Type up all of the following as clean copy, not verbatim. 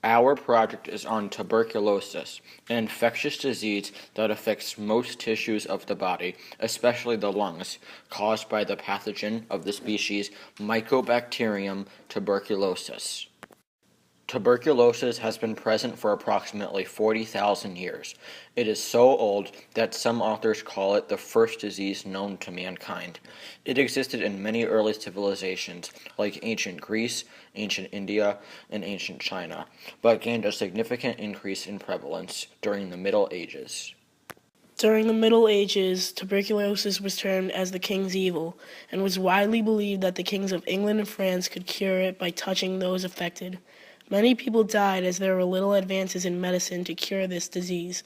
Our project is on tuberculosis, an infectious disease that affects most tissues of the body, especially the lungs, caused by the pathogen of the species Mycobacterium tuberculosis. Tuberculosis has been present for approximately 40,000 years. It is so old that some authors call it the first disease known to mankind. It existed in many early civilizations, like ancient Greece, ancient India, and ancient China, but gained a significant increase in prevalence during the Middle Ages. During the Middle Ages, tuberculosis was termed as the king's evil, and was widely believed that the kings of England and France could cure it by touching those affected. Many people died as there were little advances in medicine to cure this disease.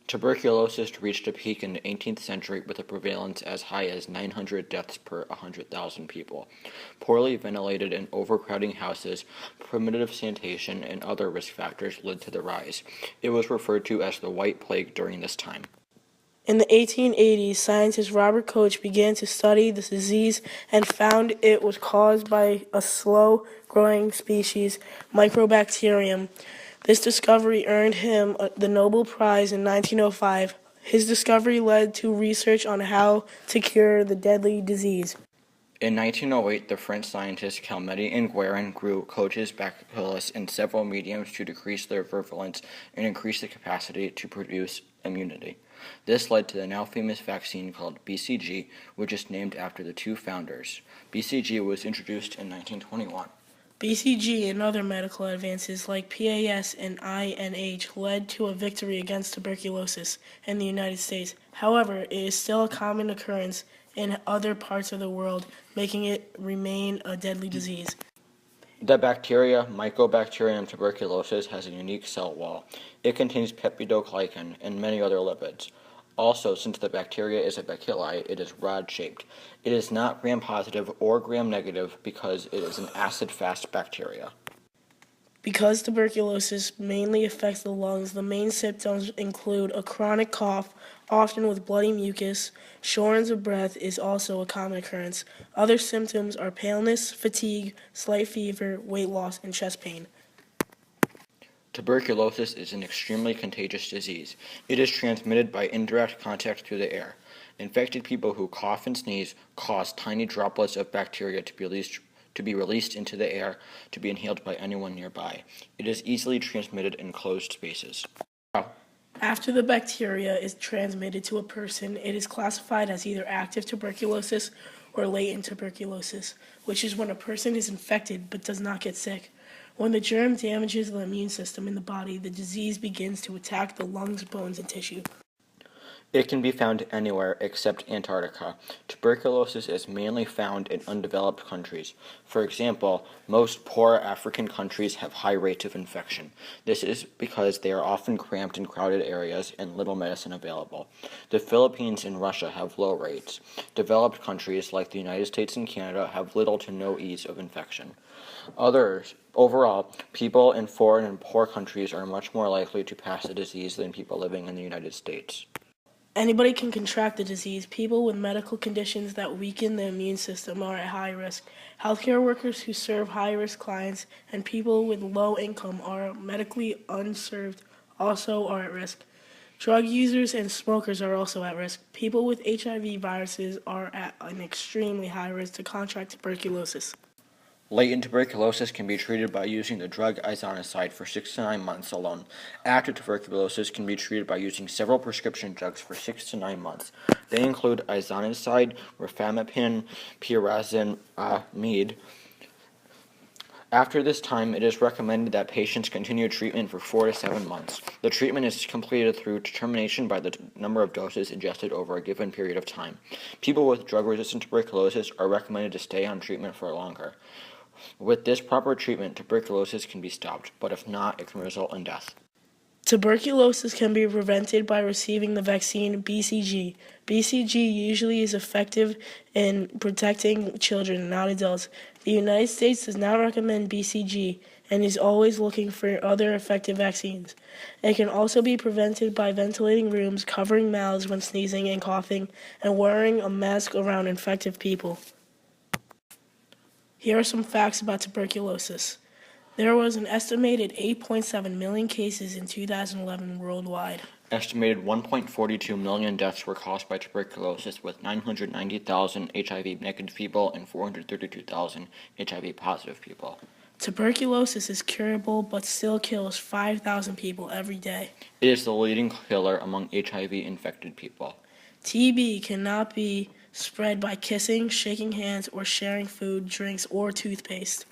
Tuberculosis reached a peak in the 18th century with a prevalence as high as 900 deaths per 100,000 people. Poorly ventilated and overcrowding houses, primitive sanitation, and other risk factors led to the rise. It was referred to as the White Plague during this time. In the 1880s, scientist Robert Koch began to study the disease and found it was caused by a slow-growing species, Mycobacterium. This discovery earned him the Nobel Prize in 1905. His discovery led to research on how to cure the deadly disease. In 1908, the French scientists Calmette and Guerin grew Koch's bacillus in several mediums to decrease their virulence and increase the capacity to produce immunity. This led to the now famous vaccine called BCG, which is named after the two founders. BCG was introduced in 1921. BCG and other medical advances like PAS and INH led to a victory against tuberculosis in the United States. However, it is still a common occurrence in other parts of the world, making it remain a deadly disease. The bacteria Mycobacterium tuberculosis has a unique cell wall. It contains peptidoglycan and many other lipids. Also, since the bacteria is a bacilli, it is rod-shaped. It is not gram-positive or gram-negative because it is an acid-fast bacteria. Because tuberculosis mainly affects the lungs, the main symptoms include a chronic cough, often with bloody mucus. Shortness of breath is also a common occurrence. Other symptoms are paleness, fatigue, slight fever, weight loss, and chest pain. Tuberculosis is an extremely contagious disease. It is transmitted by indirect contact through the air. Infected people who cough and sneeze cause tiny droplets of bacteria to be released into the air to be inhaled by anyone nearby. It is easily transmitted in closed spaces. After the bacteria is transmitted to a person, it is classified as either active tuberculosis or latent tuberculosis, which is when a person is infected but does not get sick. When the germ damages the immune system in the body, the disease begins to attack the lungs, bones, and tissue. It can be found anywhere except Antarctica. Tuberculosis is mainly found in undeveloped countries. For example, most poor African countries have high rates of infection. This is because they are often cramped in crowded areas and little medicine available. The Philippines and Russia have low rates. Developed countries like the United States and Canada have little to no ease of infection. Overall, people in foreign and poor countries are much more likely to pass the disease than people living in the United States. Anybody can contract the disease. People with medical conditions that weaken the immune system are at high risk. Healthcare workers who serve high-risk clients and people with low income or medically unserved also are at risk. Drug users and smokers are also at risk. People with HIV viruses are at an extremely high risk to contract tuberculosis. Latent tuberculosis can be treated by using the drug isoniazid for 6 to 9 months alone. Active tuberculosis can be treated by using several prescription drugs for 6 to 9 months. They include isoniazid, rifampicin, pyrazinamide. After this time, it is recommended that patients continue treatment for 4 to 7 months. The treatment is completed through determination by the number of doses ingested over a given period of time. People with drug-resistant tuberculosis are recommended to stay on treatment for longer. With this proper treatment, tuberculosis can be stopped, but if not, it can result in death. Tuberculosis can be prevented by receiving the vaccine BCG. BCG usually is effective in protecting children, not adults. The United States does not recommend BCG and is always looking for other effective vaccines. It can also be prevented by ventilating rooms, covering mouths when sneezing and coughing, and wearing a mask around infected people. Here are some facts about tuberculosis. There was an estimated 8.7 million cases in 2011 worldwide. Estimated 1.42 million deaths were caused by tuberculosis, with 990,000 HIV negative people and 432,000 HIV positive people. Tuberculosis is curable but still kills 5,000 people every day. It is the leading killer among HIV infected people. TB cannot be spread by kissing, shaking hands, or sharing food, drinks, or toothpaste.